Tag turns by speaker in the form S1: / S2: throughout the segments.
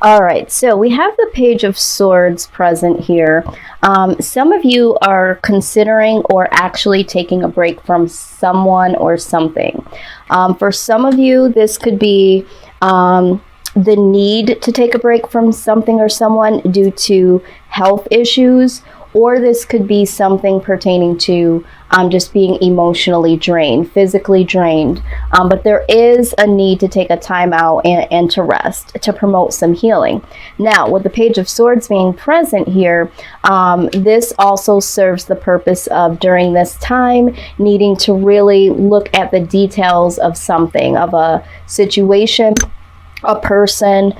S1: All right, so we have the Page of Swords present here. Some of you are considering or actually taking a break from someone or something. For some of you, this could be the need to take a break from something or someone due to health issues, or this could be something pertaining to just being emotionally drained, physically drained. But there is a need to take a time out and to rest, to promote some healing. Now, with the Page of Swords being present here, this also serves the purpose of, during this time, needing to really look at the details of something, of a situation, a person,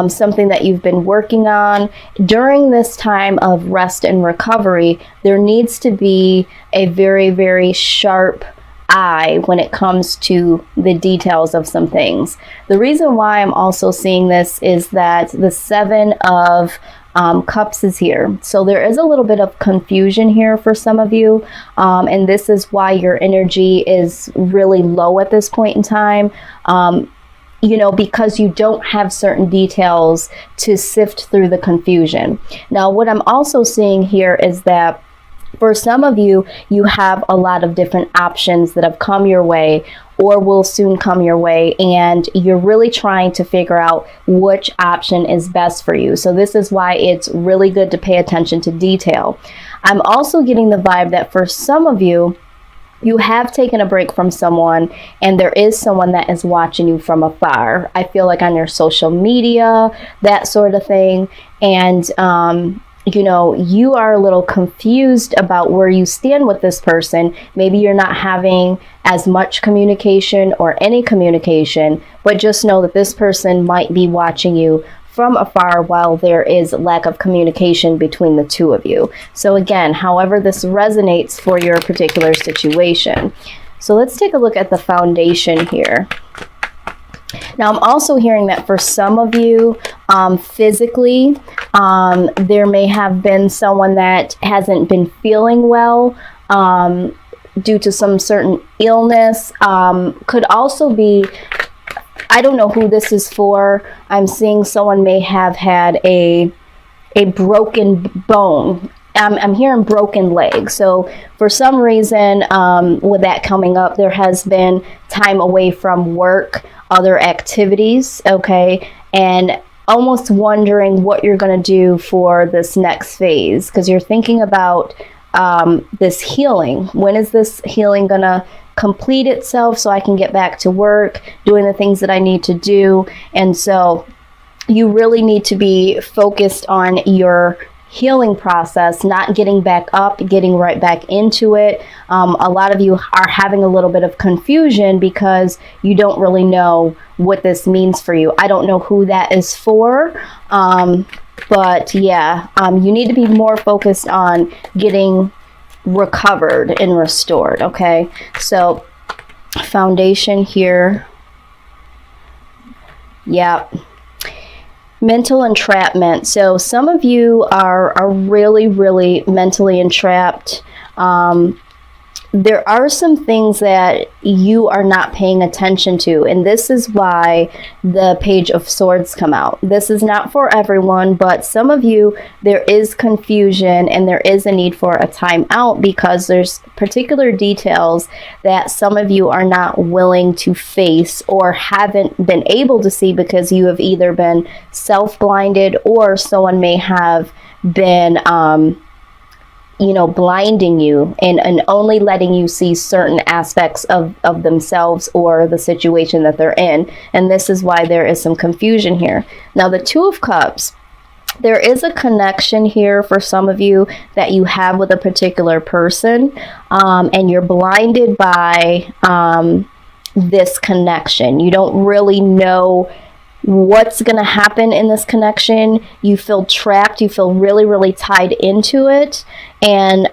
S1: something that you've been working on. During this time of rest and recovery, there needs to be a very, very sharp eye when it comes to the details of some things. The reason why I'm also seeing this is that the Seven of Cups is here. So there is a little bit of confusion here for some of you. And this is why your energy is really low at this point in time. You know, because you don't have certain details to sift through the confusion. Now, what I'm also seeing here is that for some of you, you have a lot of different options that have come your way or will soon come your way, and you're really trying to figure out which option is best for you. So this is why it's really good to pay attention to detail. I'm also getting the vibe that for some of you, you have taken a break from someone and there is someone that is watching you from afar. I feel like on your social media, that sort of thing. And, you know, you are a little confused about where you stand with this person. Maybe you're not having as much communication or any communication, but just know that this person might be watching you from afar while there is lack of communication between the two of you. So again, however this resonates for your particular situation. So let's take a look at the foundation here. Now, I'm also hearing that for some of you, physically, there may have been someone that hasn't been feeling well due to some certain illness. Could also be, I don't know who this is for. I'm seeing someone may have had a broken bone. I'm hearing broken leg. So for some reason, with that coming up, there has been time away from work, other activities, okay? And almost wondering what you're going to do for this next phase, because you're thinking about this healing. When is this healing going to complete itself so I can get back to work, doing the things that I need to do? And so you really need to be focused on your healing process, not getting back up, getting right back into it. A lot of you are having a little bit of confusion because you don't really know what this means for you. I don't know who that is for, but yeah, you need to be more focused on getting recovered and restored. Okay, so foundation here. Yep. Mental entrapment. So some of you are really, really mentally entrapped. There are some things that you are not paying attention to, and this is why the Page of Swords come out. This is not for everyone, but some of you, there is confusion and there is a need for a time out because there's particular details that some of you are not willing to face or haven't been able to see because you have either been self-blinded or someone may have been you know, blinding you and only letting you see certain aspects of themselves or the situation that they're in. And this is why there is some confusion here. Now, the Two of Cups, there is a connection here for some of you that you have with a particular person, and you're blinded by this connection. You don't really know what's going to happen in this connection. You feel trapped. You feel really, really tied into it. And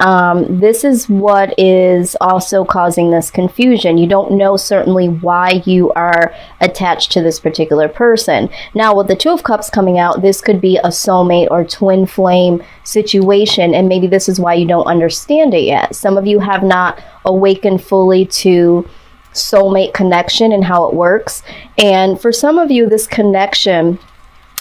S1: this is what is also causing this confusion. You don't know certainly why you are attached to this particular person. Now, with the Two of Cups coming out, this could be a soulmate or twin flame situation. And maybe this is why you don't understand it yet. Some of you have not awakened fully to soulmate connection and how it works. And for some of you, this connection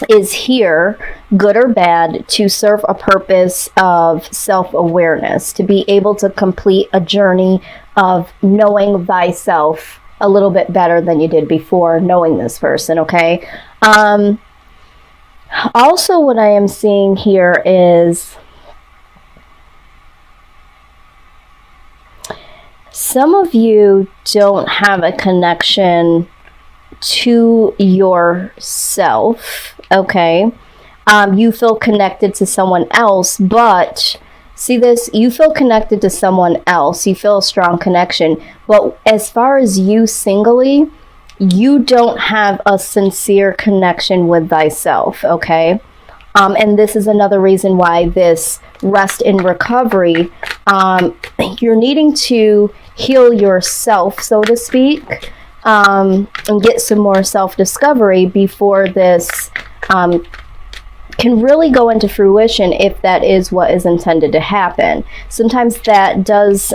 S1: is here, good or bad, to serve a purpose of self-awareness, to be able to complete a journey of knowing thyself a little bit better than you did before knowing this person, okay? Also, what I am seeing here is some of you don't have a connection to yourself, okay? You feel connected to someone else, but see this, you feel connected to someone else, you feel a strong connection, but as far as you singly, you don't have a sincere connection with thyself, okay? And this is another reason why this rest in recovery, you're needing to heal yourself, so to speak, and get some more self-discovery before this can really go into fruition, if that is what is intended to happen. Sometimes that does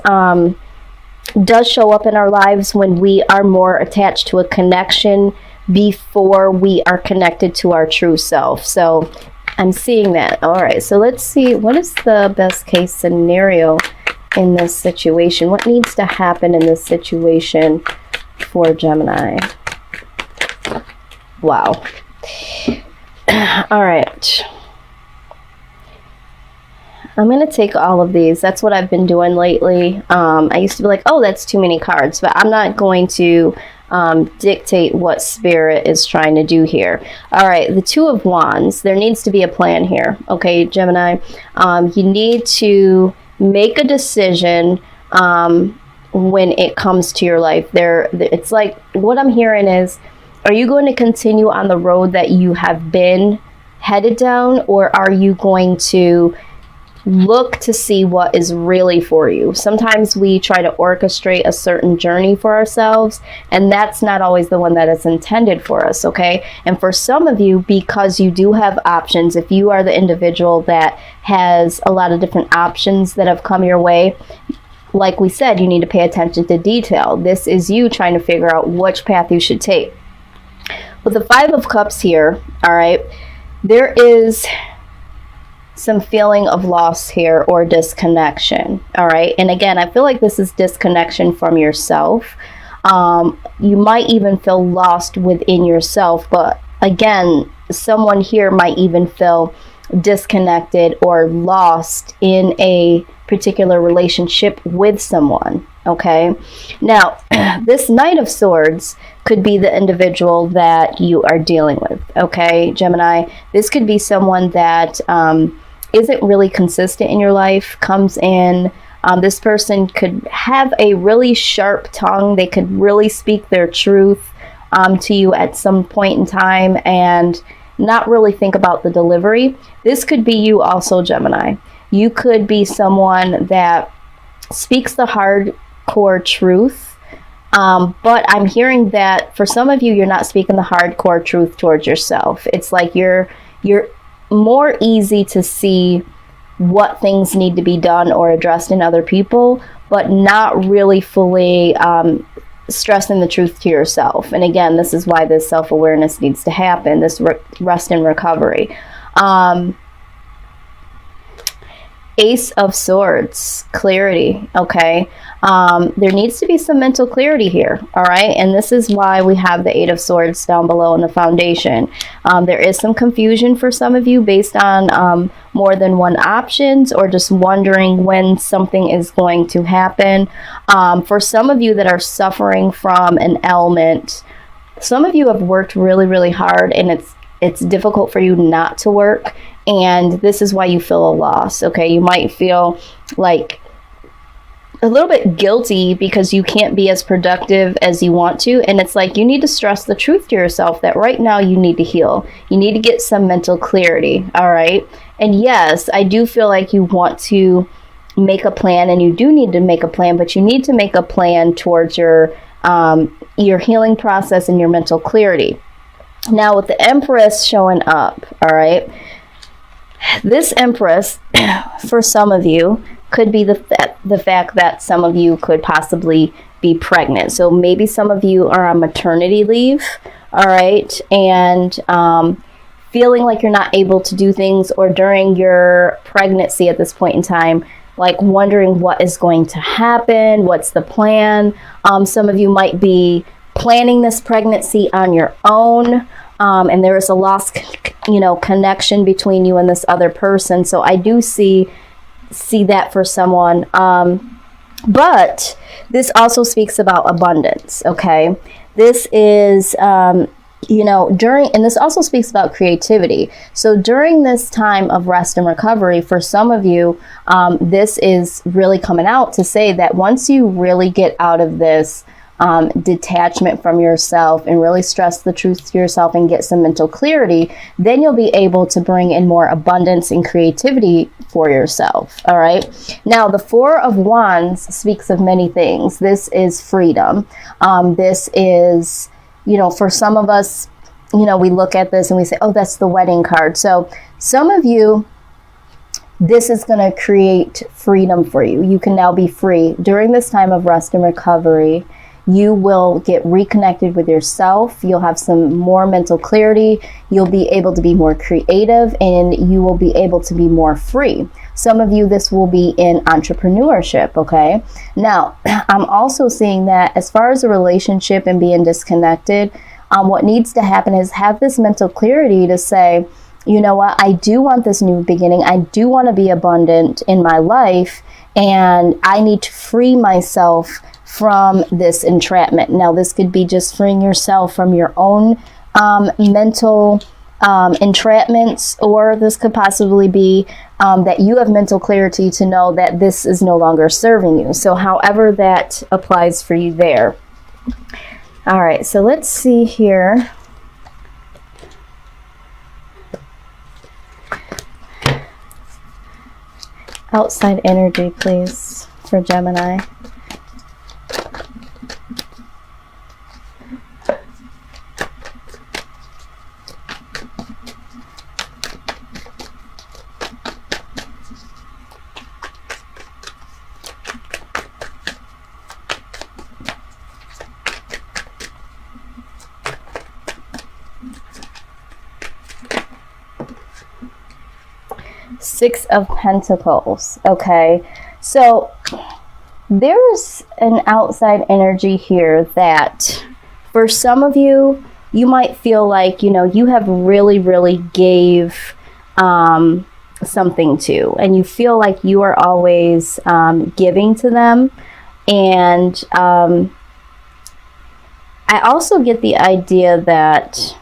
S1: show up in our lives when we are more attached to a connection before we are connected to our true self. So I'm seeing that. All right, so let's see, what is the best case scenario in this situation? What needs to happen in this situation for Gemini? Wow. All right. I'm going to take all of these. That's what I've been doing lately. I used to be like, oh, that's too many cards, but I'm not going to dictate what Spirit is trying to do here. All right, the Two of Wands. There needs to be a plan here. Okay, Gemini, you need to make a decision when it comes to your life. It's like, what I'm hearing is, are you going to continue on the road that you have been headed down, or are you going to look to see what is really for you? Sometimes we try to orchestrate a certain journey for ourselves, and that's not always the one that is intended for us, okay? And for some of you, because you do have options, if you are the individual that has a lot of different options that have come your way, like we said, you need to pay attention to detail. This is you trying to figure out which path you should take. With the Five of Cups here, all right, there is some feeling of loss here, or disconnection, all right? And again, I feel like this is disconnection from yourself. You might even feel lost within yourself, but again, someone here might even feel disconnected or lost in a particular relationship with someone, okay? Now, this Knight of Swords could be the individual that you are dealing with, okay, Gemini? This could be someone that isn't really consistent in your life, comes in. This person could have a really sharp tongue. They could really speak their truth to you at some point in time and not really think about the delivery. This could be you also, Gemini. You could be someone that speaks the hardcore truth, but I'm hearing that for some of you, you're not speaking the hardcore truth towards yourself. It's like you're more easy to see what things need to be done or addressed in other people, but not really fully stressing the truth to yourself. And again, this is why this self-awareness needs to happen, this rest and recovery. Ace of Swords, clarity, okay? There needs to be some mental clarity here, all right? And this is why we have the Eight of Swords down below in the foundation. There is some confusion for some of you based on more than one options, or just wondering when something is going to happen. For some of you that are suffering from an ailment, some of you have worked really, really hard, and it's difficult for you not to work. And this is why you feel a loss, okay? You might feel like a little bit guilty because you can't be as productive as you want to. And it's like you need to stress the truth to yourself that right now you need to heal. You need to get some mental clarity, all right? And yes, I do feel like you want to make a plan, and you do need to make a plan, but you need to make a plan towards your healing process and your mental clarity. Now, with the Empress showing up, all right, this Empress, for some of you, could be the fact that some of you could possibly be pregnant. So maybe some of you are on maternity leave, all right? And feeling like you're not able to do things, or during your pregnancy at this point in time, like wondering what is going to happen, what's the plan. Some of you might be planning this pregnancy on your own, and there is a lost, connection between you and this other person. So I do see that for someone. But this also speaks about abundance, okay? This is, and this also speaks about creativity. So during this time of rest and recovery, for some of you, this is really coming out to say that once you really get out of this detachment from yourself and really stress the truth to yourself and get some mental clarity, then you'll be able to bring in more abundance and creativity for yourself. All right. Now, the Four of Wands speaks of many things. This is freedom. This is, for some of us, we look at this and we say, oh, that's the wedding card. So some of you, this is going to create freedom for you. You can now be free. During this time of rest and recovery, you will get reconnected with yourself. You'll have some more mental clarity. You'll be able to be more creative, and you will be able to be more free. Some of you, this will be in entrepreneurship, okay? Now, I'm also seeing that as far as a relationship and being disconnected, what needs to happen is have this mental clarity to say, you know what, I do want this new beginning. I do want to be abundant in my life, and I need to free myself from this entrapment. Now, this could be just freeing yourself from your own mental entrapments, or this could possibly be that you have mental clarity to know that this is no longer serving you. So however that applies for you there. All right, so let's see here. Outside energy, please, for Gemini. Six of Pentacles. Okay, so there's an outside energy here that for some of you, you might feel like, you have really gave something to, and you feel like you are always giving to them. And I also get the idea that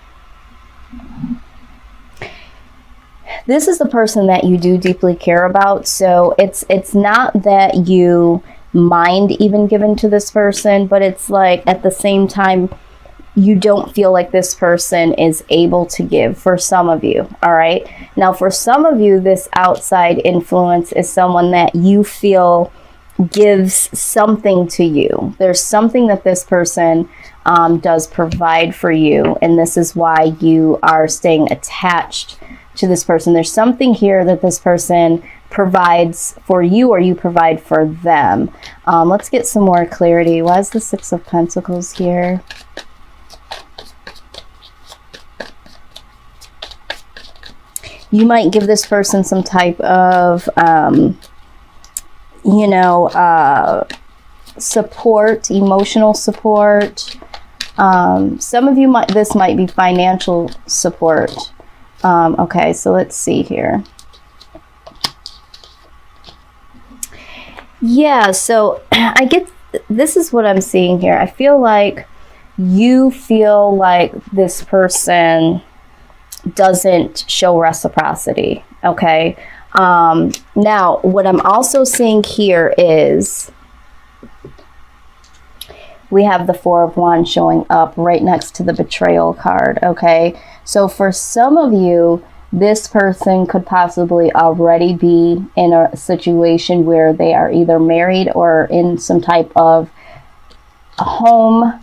S1: this is the person that you do deeply care about. So it's not that you mind even giving to this person, but it's like at the same time, you don't feel like this person is able to give, for some of you. All right. Now, for some of you, this outside influence is someone that you feel gives something to you. There's something that this person does provide for you, and this is why you are staying attached to this person. There's something here that this person provides for you, or you provide for them. Let's get some more clarity. Why is the Six of Pentacles here? You might give this person some type of, support, emotional support. Some of you this might be financial support. Okay, so let's see here. Yeah, so I get, this is what I'm seeing here. I feel like you feel like this person doesn't show reciprocity, okay? Now, what I'm also seeing here is we have the Four of Wands showing up right next to the Betrayal card, okay? So for some of you, this person could possibly already be in a situation where they are either married or in some type of home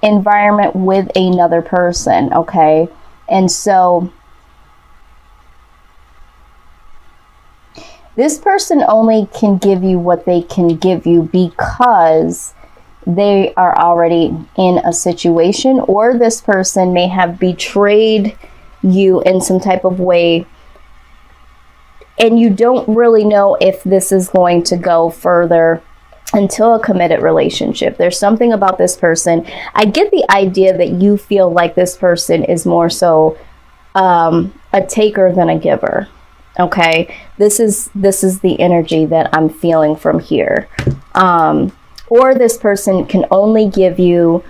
S1: environment with another person, okay? And so this person only can give you what they can give you because they are already in a situation, or this person may have betrayed you in some type of way, and you don't really know if this is going to go further until a committed relationship. There's something about this person. I get the idea that you feel like this person is more so a taker than a giver. Okay, this is the energy that I'm feeling from here. Or this person can only give you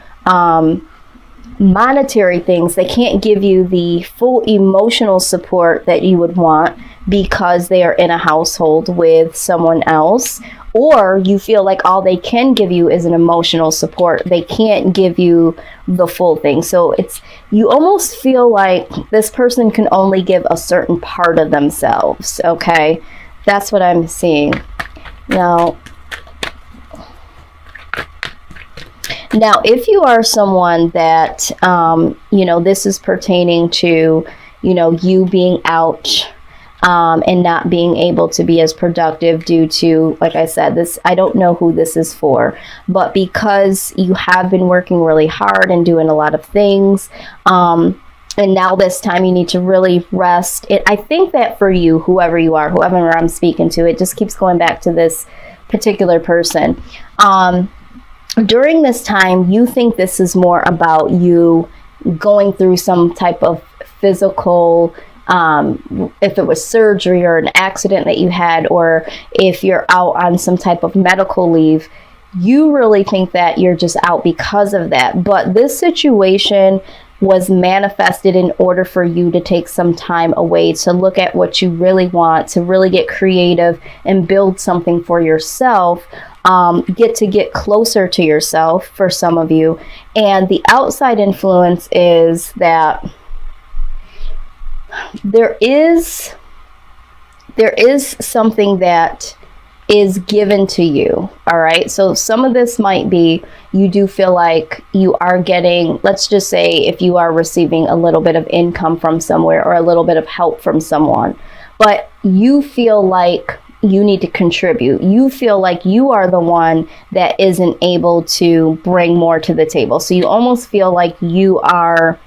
S1: monetary things. They can't give you the full emotional support that you would want because they are in a household with someone else. Or you feel like all they can give you is an emotional support. They can't give you the full thing. So you almost feel like this person can only give a certain part of themselves. Okay, that's what I'm seeing. Now, if you are someone that, this is pertaining to, you being out and not being able to be as productive due to, like I said, this, I don't know who this is for, but because you have been working really hard and doing a lot of things, and now this time you need to really rest. I think that for you, whoever you are, whoever I'm speaking to, it just keeps going back to this particular person. During this time, you think this is more about you going through some type of physical, if it was surgery or an accident that you had, or if you're out on some type of medical leave, you really think that you're just out because of that. But this situation was manifested in order for you to take some time away to look at what you really want, to really get creative and build something for yourself. Get closer to yourself for some of you. And the outside influence is that there is something that is given to you. All right. So some of this might be, you do feel like you are getting, let's just say if you are receiving a little bit of income from somewhere or a little bit of help from someone, but you feel like you need to contribute. You feel like you are the one that isn't able to bring more to the table. So you almost feel like you are,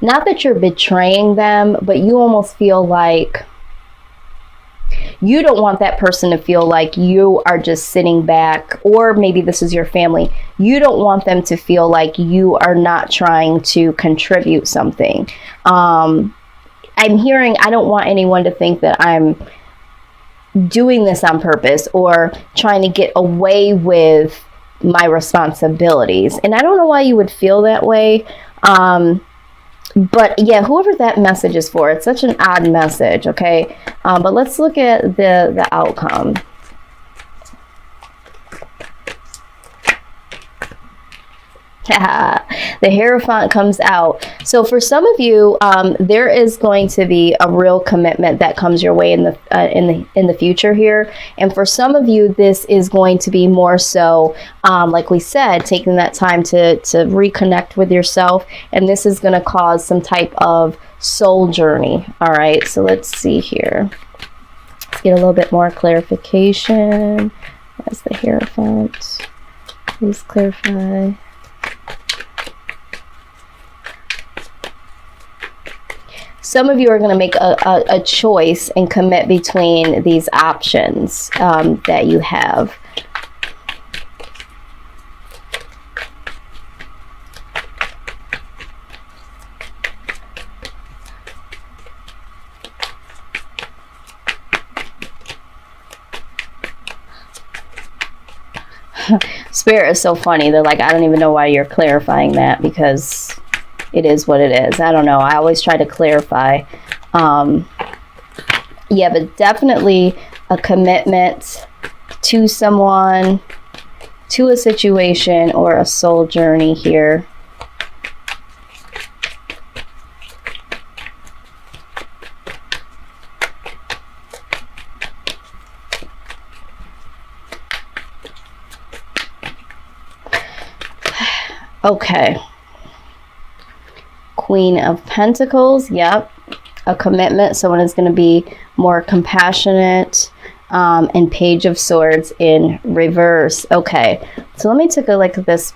S1: not that you're betraying them, but you almost feel like you don't want that person to feel like you are just sitting back, or maybe this is your family. You don't want them to feel like you are not trying to contribute something. I'm hearing, I don't want anyone to think that I'm doing this on purpose or trying to get away with my responsibilities. And I don't know why you would feel that way. But yeah, whoever that message is for, it's such an odd message. Okay. But let's look at the outcome. The Hierophant comes out. So for some of you, there is going to be a real commitment that comes your way in the future here. And for some of you, this is going to be more so, like we said, taking that time to reconnect with yourself. And this is going to cause some type of soul journey. All right. So let's see here. Let's get a little bit more clarification. That's the Hierophant. Please clarify. Some of you are going to make a choice and commit between these options that you have. Spirit is so funny. They're like, I don't even know why you're clarifying that, because it is what it is. I don't know. I always try to clarify. Yeah, but definitely a commitment to someone, to a situation, or a soul journey here. Okay. Queen of Pentacles. Yep. A commitment. Someone is going to be more compassionate. And Page of Swords in reverse. Okay. So let me take a look at this.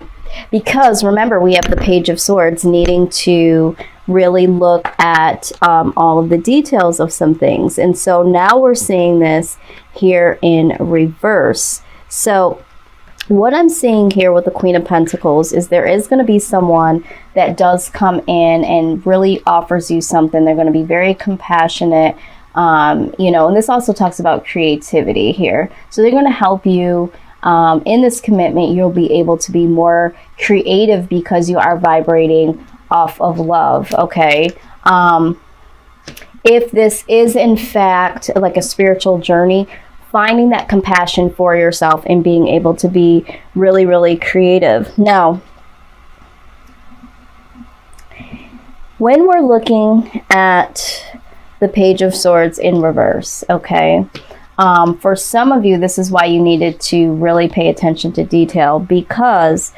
S1: Because remember, we have the Page of Swords needing to really look at all of the details of some things. And so now we're seeing this here in reverse. So what I'm seeing here with the Queen of Pentacles is there is going to be someone that does come in and really offers you something. They're going to be very compassionate, you know, and this also talks about creativity here. So they're going to help you in this commitment. You'll be able to be more creative because you are vibrating off of love, okay? If this is in fact like a spiritual journey, finding that compassion for yourself and being able to be really, really creative. Now, when we're looking at the Page of Swords in reverse, okay, for some of you, this is why you needed to really pay attention to detail, because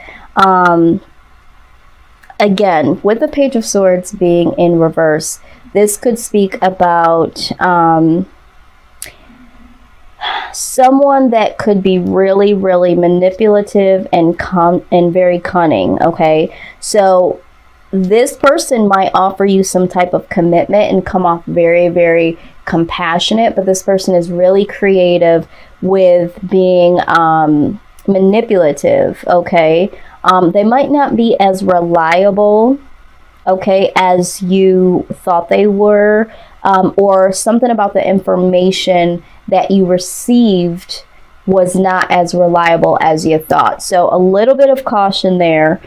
S1: again, with the Page of Swords being in reverse, this could speak about someone that could be really, really manipulative and very cunning, okay? So this person might offer you some type of commitment and come off very, very compassionate, but this person is really creative with being manipulative, okay? They might not be as reliable, okay, as you thought they were, or something about the information that you received was not as reliable as you thought. So a little bit of caution there.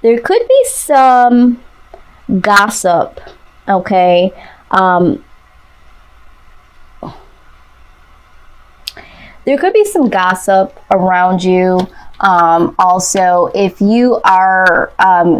S1: There could be some gossip, okay? There could be some gossip around you. Also, if you are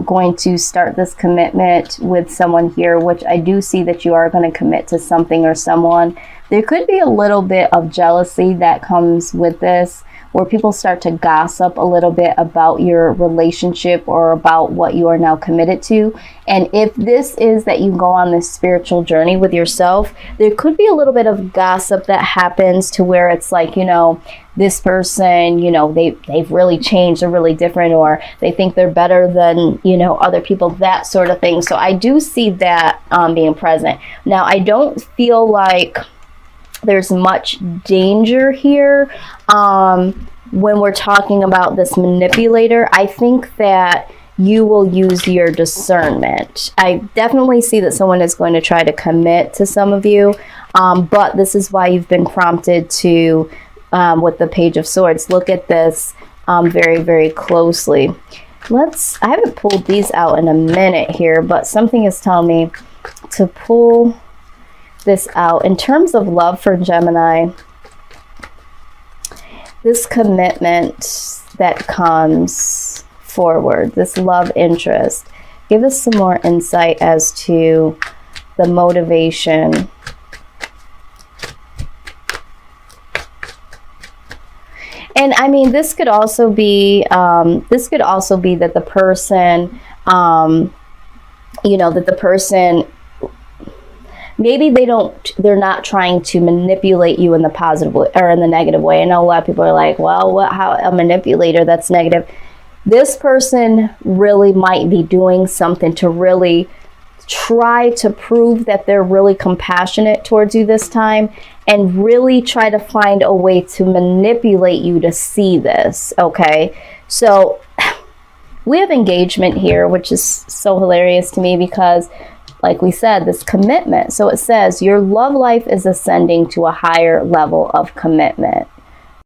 S1: going to start this commitment with someone here, which I do see that you are going to commit to something or someone, there could be a little bit of jealousy that comes with this, where people start to gossip a little bit about your relationship or about what you are now committed to. And if this is that you go on this spiritual journey with yourself, there could be a little bit of gossip that happens to where it's like, you know, this person, you know, they've really changed, they're really different, or they think they're better than, you know, other people, that sort of thing. So I do see that being present. Now, I don't feel like there's much danger here when we're talking about this manipulator. I think that you will use your discernment. I definitely see that someone is going to try to commit to some of you, but this is why you've been prompted to, with the Page of Swords, look at this very, very closely. I haven't pulled these out in a minute here, but something is telling me to pull this out. In terms of love for Gemini, this commitment that comes forward, this love interest, give us some more insight as to the motivation. And I mean, this could also be that the person, you know, that the person, maybe they're not trying to manipulate you in the positive way or in the negative way. I know a lot of people are like, well, how a manipulator, that's negative. This person really might be doing something to really try to prove that they're really compassionate towards you this time, and really try to find a way to manipulate you to see this, okay? So we have engagement here, which is so hilarious to me because, like we said, this commitment. So it says your love life is ascending to a higher level of commitment.